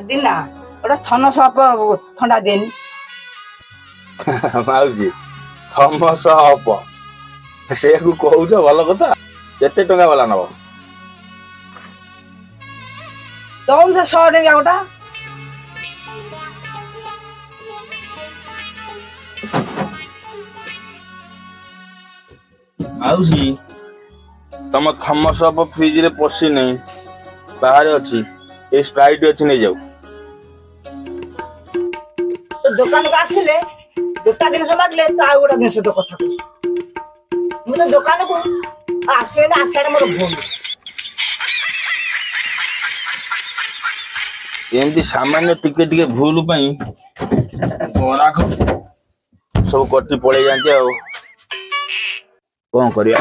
ଦିନା ଗୋଟେ ଥନସ ଥଣ୍ଡା ଦେନି। ମାଉସୀ ଥମସ ଅପ ସେକୁ କହୁଛ ଭଲ କଥା। କେତେ ଟଙ୍କା ବାଲା ନବ? ଦଉନ ସେ 100 ଟଙ୍କା ଗୋଟା। ମାଉସୀ ତମ ଥମସ ଅପ ଫ୍ରିଜ ରେ ପଶି ନାହିଁ, ବାହାରେ ଅଛି। ଏ ସ୍ପ୍ରାଇଟ ଅଛି, ନେଇଯାଉ। ତ ଦୋକାନକୁ ଆସିଲେ ଗୋଟା ଜିନିଷ ମାଗିଲେ ତ ଆଉ ଗୋଟେ ଜିନିଷ ତ କଥା କହୁଛି। ମୁଁ ତ ଦୋକାନକୁ ଆସିବେନି, ଆସିବାଟା ମୋର ଭୁଲ। ଏମିତି ସାମାନ୍ୟ ଟିକେ ଟିକେ ଭୁଲ ପାଇଁ ଗରାଖ ସବୁ କଟି ପଳେଇ ଯାଆନ୍ତି। ଆଉ କଣ କରିବା?